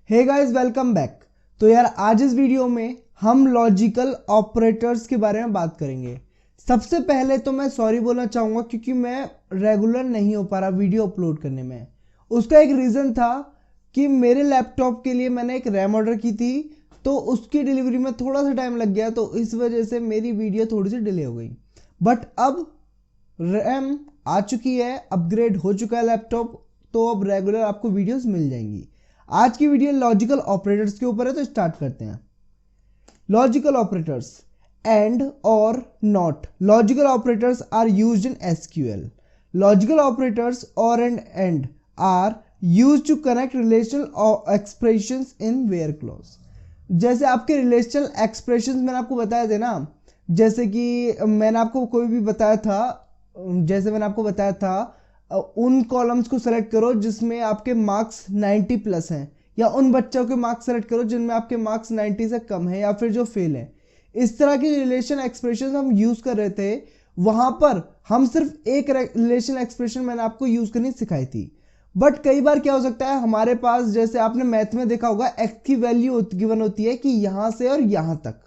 Hey guys, welcome back. तो यार आज इस वीडियो में हम लॉजिकल ऑपरेटर्स के बारे में बात करेंगे। सबसे पहले तो मैं सॉरी बोलना चाहूँगा क्योंकि मैं रेगुलर नहीं हो पा रहा वीडियो अपलोड करने में। उसका एक रीज़न था कि मेरे लैपटॉप के लिए मैंने एक रैम ऑर्डर की थी, तो उसकी डिलीवरी में थोड़ा सा टाइम लग गया, तो इस वजह से मेरी वीडियो थोड़ी सी डिले हो गई। बट अब रैम आ चुकी है, अपग्रेड हो चुका है लैपटॉप, तो अब रेगुलर आपको वीडियोस मिल जाएंगी। आज की वीडियो लॉजिकल ऑपरेटर्स के ऊपर है, तो स्टार्ट करते हैं। Logical operators and or not. Logical operators are used in SQL. Logical operators or and are used to connect relational expressions in where clause. जैसे आपके रिलेशनल एक्सप्रेशंस मैंने आपको बताए थे ना, जैसे कि मैंने आपको बताया था उन कॉलम्स को सेलेक्ट करो जिसमें आपके मार्क्स 90 प्लस हैं, या उन बच्चों के मार्क्स सेलेक्ट करो जिनमें आपके मार्क्स 90 से कम है या फिर जो फेल है। इस तरह की रिलेशन एक्सप्रेशन हम यूज कर रहे थे। वहां पर हम सिर्फ एक रिलेशन एक्सप्रेशन मैंने आपको यूज करनी सिखाई थी। बट कई बार क्या हो सकता है, हमारे पास जैसे आपने मैथ में देखा होगा एक्स की वैल्यू गिवन होती है कि यहां से और यहां तक।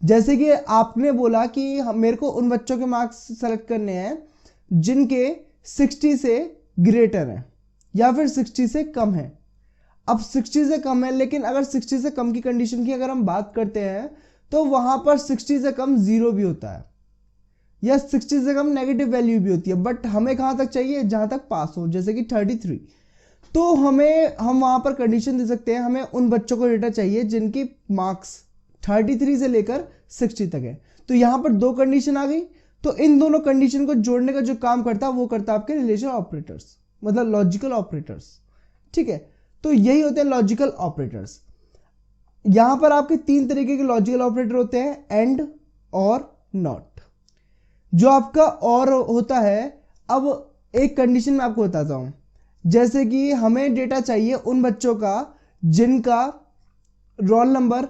जैसे कि आपने बोला कि मेरे को उन बच्चों के मार्क्स सेलेक्ट करने हैं जिनके 60 से ग्रेटर है या फिर 60 से कम है। अब 60 से कम है, लेकिन अगर 60 से कम की कंडीशन की अगर हम बात करते हैं तो वहां पर 60 से कम 0 भी होता है या 60 से कम नेगेटिव वैल्यू भी होती है। बट हमें कहां तक चाहिए, जहां तक पास हो, जैसे कि 33। तो हम वहां पर कंडीशन दे सकते हैं, हमें उन बच्चों को डेटा चाहिए जिनकी मार्क्स 33 से लेकर 60 तक है। तो यहां पर दो कंडीशन आ गई। तो इन दोनों कंडीशन को जोड़ने का जो काम करता है वो करता है आपके रिलेशन ऑपरेटर्स, मतलब लॉजिकल ऑपरेटर्स। ठीक है, तो यही होते हैं लॉजिकल ऑपरेटर्स। यहां पर आपके तीन तरीके के लॉजिकल ऑपरेटर होते हैं, एंड और नॉट। जो आपका और होता है, अब एक कंडीशन मैं आपको बताता हूं। जैसे कि हमें डेटा चाहिए उन बच्चों का जिनका रोल नंबर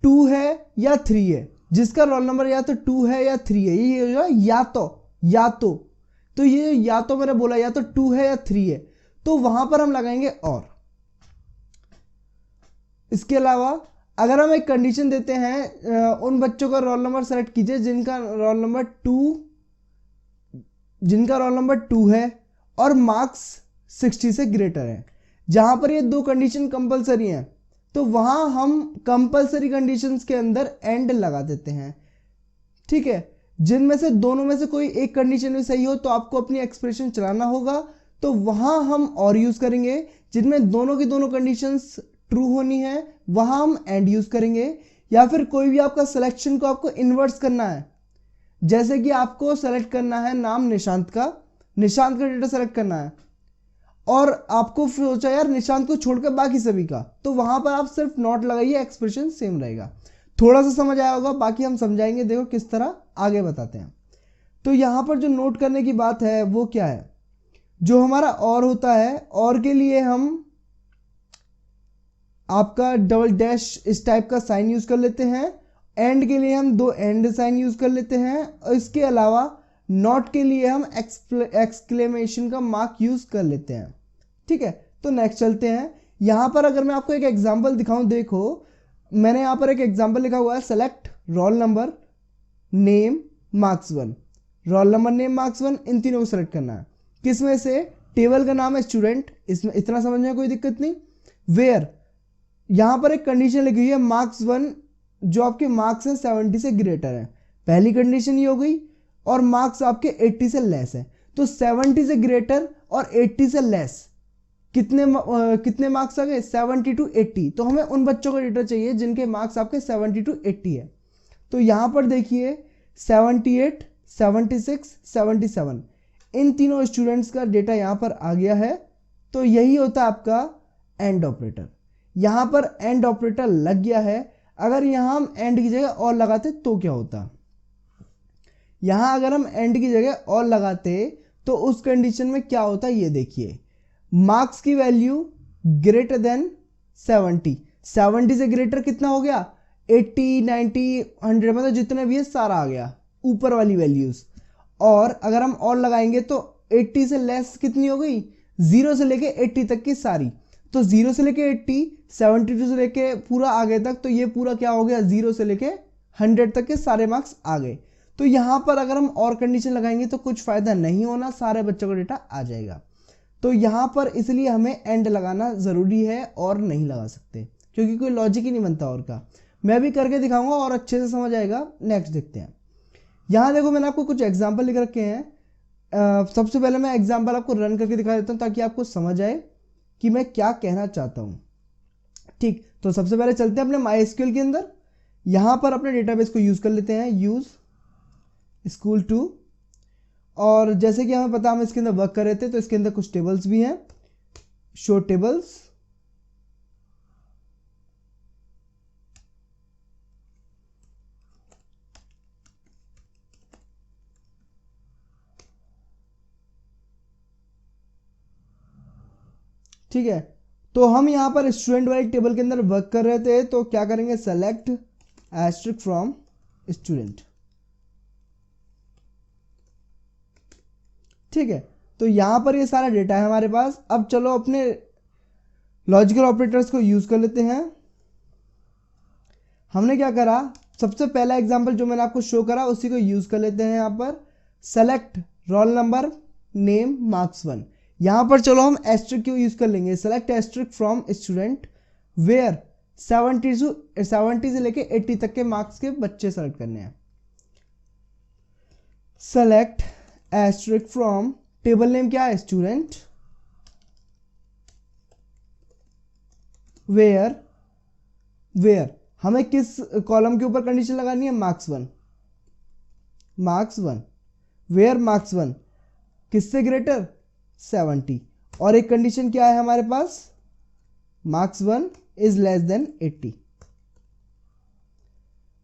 2 है या 3 है, जिसका रोल नंबर या तो 2 है या 3 है। ये या तो ये या तो मैंने बोला या तो 2 है या 3 है, तो वहां पर हम लगाएंगे और। इसके अलावा अगर हम एक कंडीशन देते हैं, उन बच्चों का रोल नंबर सेलेक्ट कीजिए जिनका रोल नंबर 2 है और मार्क्स 60 से ग्रेटर है। जहां पर ये दो कंडीशन कंपलसरी हैं, तो वहां हम कंपलसरी कंडीशंस के अंदर एंड लगा देते हैं। ठीक है, जिनमें से दोनों में से कोई एक कंडीशन भी सही हो तो आपको अपनी एक्सप्रेशन चलाना होगा, तो वहां हम और यूज करेंगे। जिनमें दोनों की दोनों कंडीशंस ट्रू होनी है वहां हम एंड यूज करेंगे। या फिर कोई भी आपका सिलेक्शन को आपको इन्वर्स करना है, जैसे कि आपको सेलेक्ट करना है नाम निशांत का डेटा सेलेक्ट करना है, और आपको सोचा यार निशांत को छोड़कर बाकी सभी का, तो वहां पर आप सिर्फ नॉट लगाइए, एक्सप्रेशन सेम रहेगा। थोड़ा सा समझ आया होगा, बाकी हम समझाएंगे, देखो किस तरह आगे बताते हैं। तो यहां पर जो नोट करने की बात है वो क्या है, जो हमारा और होता है, और के लिए हम आपका डबल डैश इस टाइप का साइन यूज कर लेते हैं। एंड के लिए हम दो एंड साइन यूज कर लेते हैं, और इसके अलावा नॉट के लिए हम एक्सक्लेमेशन का मार्क यूज कर लेते हैं। ठीक है, तो नेक्स्ट चलते हैं। यहां पर अगर मैं आपको एक एग्जांपल दिखाऊं, देखो मैंने यहां पर एक एग्जांपल लिखा हुआ है, select roll number name marks 1। Roll number name marks 1 इन तीनों को सेलेक्ट करना है। किसमें से, टेबल का नाम है स्टूडेंट, इसमें इतना समझने में कोई दिक्कत नहीं। वेयर, यहां पर एक कंडीशन लिखी हुई है मार्क्स 1, जो आपके मार्क्स हैं 70 से ग्रेटर है। पहली कंडीशन ये हो गई, और मार्क्स आपके 80 से लेस है। तो 70 से ग्रेटर और 80 से लेस कितने मार्क्स आ गए, 70 to 80। तो हमें उन बच्चों का डेटा चाहिए जिनके मार्क्स आपके 70 to 80 है। तो यहां पर देखिए 78, 76, 77 इन तीनों स्टूडेंट्स का डेटा यहां पर आ गया है। तो यही होता है आपका एंड ऑपरेटर। यहां पर एंड ऑपरेटर लग गया है। अगर यहां हम एंड की जगह और लगाते तो क्या होता, यहां अगर हम एंड की जगह और लगाते तो उस कंडीशन में क्या होता, ये देखिए, मार्क्स की वैल्यू ग्रेटर देन 70 से ग्रेटर कितना हो गया, 80, 90, 100, मतलब जितने भी है सारा आ गया ऊपर वाली वैल्यूज। और अगर हम और लगाएंगे तो 80 से लेस कितनी हो गई, 0 से लेके 80 तक की सारी। तो 0 से लेके 80 72 से लेके पूरा आगे तक, तो ये पूरा क्या हो गया 0 से लेके 100 तक के सारे मार्क्स आ गए। तो यहाँ पर अगर हम और कंडीशन लगाएंगे तो कुछ फायदा नहीं होना, सारे बच्चों का डेटा आ जाएगा। तो यहाँ पर इसलिए हमें एंड लगाना जरूरी है और नहीं लगा सकते, क्योंकि कोई लॉजिक ही नहीं बनता और का। मैं भी करके दिखाऊंगा और अच्छे से समझ आएगा। नेक्स्ट देखते हैं। यहाँ देखो मैंने आपको कुछ एग्जाम्पल लिख रखे हैं। सबसे पहले मैं एग्जाम्पल आपको रन करके दिखा देता हूँ ताकि आपको समझ आए कि मैं क्या कहना चाहता हूँ। ठीक, तो सबसे पहले चलते हैं अपने MySQL के अंदर। यहाँ पर अपने डेटाबेस को यूज कर लेते हैं, यूज स्कूल 2। और जैसे कि हमें पता हम इसके अंदर वर्क कर रहे थे, तो इसके अंदर कुछ टेबल्स भी हैं, शो टेबल्स। ठीक है, तो हम यहां पर स्टूडेंट वाली टेबल के अंदर वर्क कर रहे थे, तो क्या करेंगे, सेलेक्ट एस्ट्रिक फ्रॉम स्टूडेंट। ठीक है, तो यहां पर ये सारा डेटा है हमारे पास। अब चलो अपने लॉजिकल ऑपरेटर्स को यूज कर लेते हैं। हमने क्या करा, सबसे पहला एग्जांपल जो मैंने आपको शो करा उसी को यूज कर लेते हैं। यहां पर select roll number name marks 1। यहां पर चलो हम एस्ट्रिक क्यों यूज कर लेंगे, select asterisk from student where 70 से लेके 80 तक के मार्क्स के बच्चे सेलेक्ट करने हैं। Select asterisk from, table name क्या है, स्टूडेंट, वेयर हमें किस कॉलम के ऊपर कंडीशन लगानी है, मार्क्स 1, वेयर मार्क्स 1 किससे ग्रेटर 70। और एक कंडीशन क्या है हमारे पास, marks 1 is less than 80।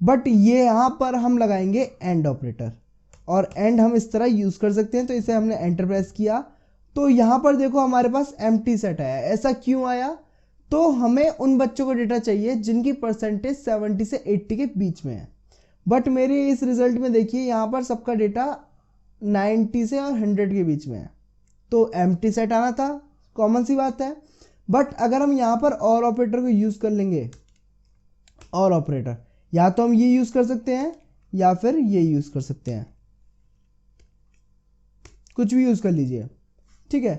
But ये यहां पर हम लगाएंगे एंड ऑपरेटर, और एंड हम इस तरह यूज कर सकते हैं। तो इसे हमने एंटर प्रेस किया, तो यहां पर देखो हमारे पास एम्प्टी सेट आया। ऐसा क्यों आया, तो हमें उन बच्चों को डेटा चाहिए जिनकी परसेंटेज 70 से 80 के बीच में है। बट मेरे इस रिजल्ट में देखिए यहां पर सबका डेटा 90 से और 100 के बीच में है, तो एम्प्टी सेट आना था, कॉमन सी बात है। बट अगर हम यहां पर और ऑपरेटर को यूज कर लेंगे, और ऑपरेटर या तो हम ये यूज कर सकते हैं या फिर ये यूज कर सकते हैं, कुछ भी यूज कर लीजिए। ठीक है,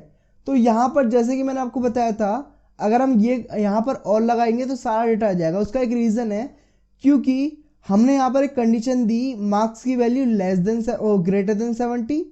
तो यहां पर जैसे कि मैंने आपको बताया था, अगर हम ये यहां पर और लगाएंगे तो सारा डेटा आ जाएगा। उसका एक रीजन है, क्योंकि हमने यहां पर एक कंडीशन दी, मार्क्स की value greater than 70,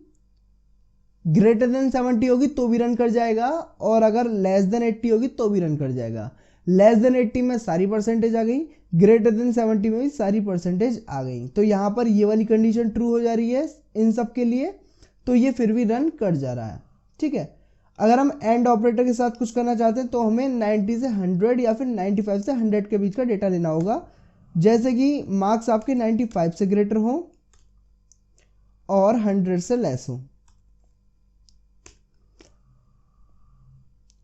greater than 70 होगी तो भी रन कर जाएगा, और अगर लेस देन 80 होगी तो भी रन कर जाएगा। लेस देन 80 में सारी परसेंटेज आ गई, ग्रेटर देन 70 में भी सारी परसेंटेज आ गई। तो यहां पर ये वाली कंडीशन ट्रू हो जा रही है इन सब के लिए, तो ये फिर भी रन कर जा रहा है। ठीक है, अगर हम एंड ऑपरेटर के साथ कुछ करना चाहते हैं तो हमें 90 से 100 या फिर 95 से 100 के बीच का डेटा लेना होगा। जैसे कि मार्क्स आपके 95 से ग्रेटर हो और 100 से लेस हो।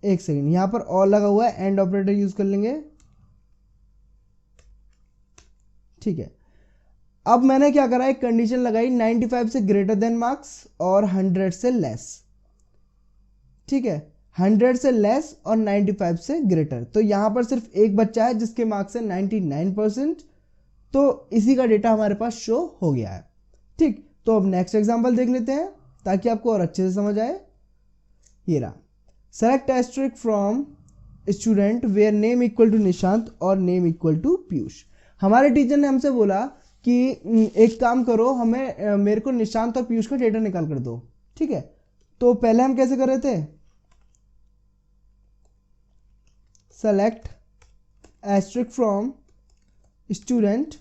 एक सेकेंड, यहां पर और लगा हुआ है, एंड ऑपरेटर यूज कर लेंगे। ठीक है, अब मैंने क्या करा, एक कंडीशन लगाई 95 से ग्रेटर देन मार्क्स और 100 से लेस। ठीक है, 100 से लेस और 95 से ग्रेटर। तो यहां पर सिर्फ एक बच्चा है जिसके मार्क्स है 99%, तो इसी का डेटा हमारे पास शो हो गया है। ठीक, तो अब नेक्स्ट एग्जांपल देख लेते हैं ताकि आपको और अच्छे से समझ आए। ये रहा, select asterisk from student where name equal to Nishant और नेम इक्वल टू पीयूष। हमारे टीचर ने हमसे बोला कि एक काम करो, हमें मेरे को निशांत और पीयूष का डेटा निकाल कर दो। ठीक है, तो पहले हम कैसे कर रहे थे, select asterisk from student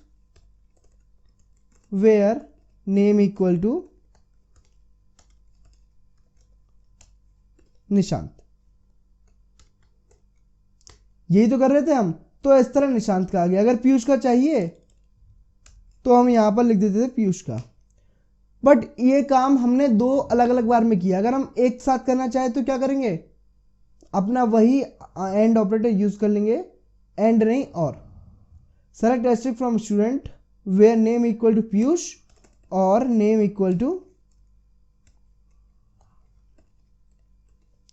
where name equal to Nishant, यही तो कर रहे थे हम। तो इस तरह निशांत का आ गया। अगर पीयूष का चाहिए तो हम यहां पर लिख देते थे पीयूष का। बट ये काम हमने दो अलग अलग बार में किया। अगर हम एक साथ करना चाहे तो क्या करेंगे, अपना वही एंड ऑपरेटर यूज कर लेंगे, एंड नहीं और। Select asterisk from student where name equal to Piyush और नेम इक्वल टू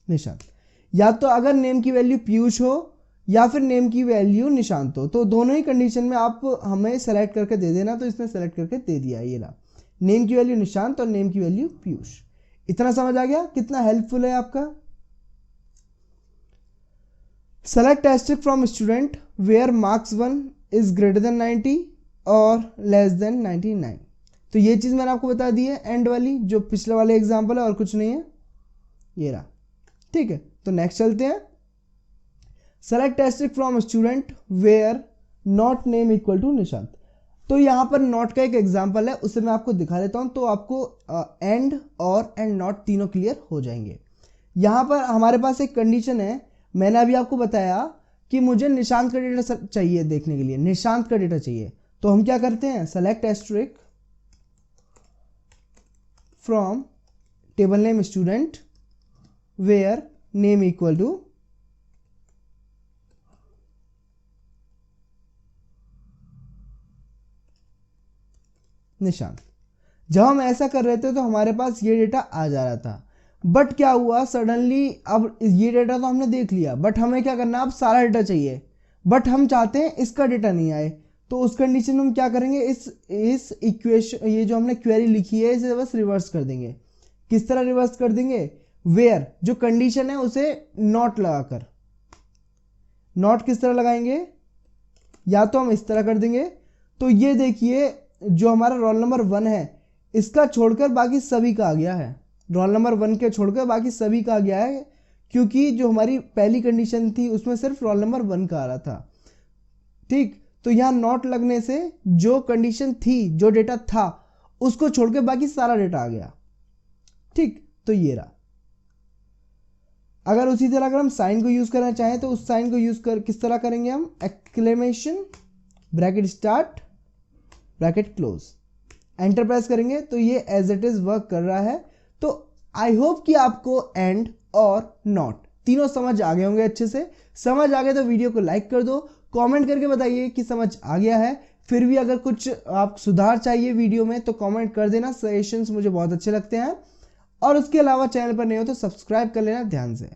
निशांत। या तो अगर नेम की वैल्यू पीयूष हो या फिर नेम की वैल्यू निशांत हो। तो दोनों ही कंडीशन में आप हमें सेलेक्ट करके दे देना। तो इसने सेलेक्ट करके दे दिया, ये रहा, नेम की वैल्यू निशांत और नेम की वैल्यू पीयूष। इतना समझ आ गया? कितना हेल्पफुल है आपका। Select asterisk from student where marks 1 is greater than 90 और लेस देन 99। तो ये चीज मैंने आपको बता दी है, एंड वाली जो पिछले वाले एग्जाम्पल है, और कुछ नहीं है, ये रहा। ठीक है, तो नेक्स्ट चलते हैं। Select asterisk from student where not name equal to Nishant. तो यहां पर नॉट का एक एग्जाम्पल है, उसे मैं आपको दिखा देता हूं, तो आपको एंड और एंड नॉट तीनों क्लियर हो जाएंगे। यहां पर हमारे पास एक कंडीशन है, मैंने अभी आपको बताया कि मुझे निशांत का डेटा चाहिए देखने के लिए, निशांत का डेटा चाहिए। तो हम क्या करते हैं, select asterisk from table name student where name equal to Nishant. जब हम ऐसा कर रहे थे तो हमारे पास ये डेटा आ जा रहा था, बट क्या हुआ सडनली, अब ये डेटा तो हमने देख लिया, बट हमें क्या करना है, अब सारा डेटा चाहिए, बट हम चाहते हैं इसका डेटा नहीं आए। तो उस कंडीशन में हम क्या करेंगे, इस इक्वेशन, ये जो हमने क्वेरी लिखी है, इसे बस रिवर्स कर देंगे। किस तरह रिवर्स कर देंगे, वेयर जो कंडीशन है उसे नॉट लगाकर। नॉट किस तरह लगाएंगे, या तो हम इस तरह कर देंगे, तो ये देखिए जो हमारा रोल नंबर 1 है इसका छोड़कर बाकी सभी का आ गया है, रोल नंबर 1 के छोड़कर बाकी सभी का आ गया है, क्योंकि जो हमारी पहली कंडीशन थी उसमें सिर्फ रोल नंबर 1 का आ रहा था। ठीक, तो यहां नॉट लगने से जो कंडीशन थी, जो डेटा था, उसको छोड़कर बाकी सारा डेटा आ गया। ठीक, तो ये रहा। अगर उसी तरह अगर हम साइन को यूज करना चाहें तो उस साइन को यूज कर किस तरह करेंगे हम, exclamation bracket start bracket close, enter press करेंगे तो ये एज इट इज वर्क कर रहा है। तो आई होप कि आपको एंड और नॉट तीनों समझ आ गए होंगे अच्छे से। समझ आ गए तो वीडियो को लाइक कर दो, कमेंट करके बताइए कि समझ आ गया है। फिर भी अगर कुछ आप सुधार चाहिए वीडियो में तो कमेंट कर देना, सजेशंस मुझे बहुत अच्छे लगते हैं। और उसके अलावा चैनल पर नहीं हो तो सब्सक्राइब कर लेना ध्यान से।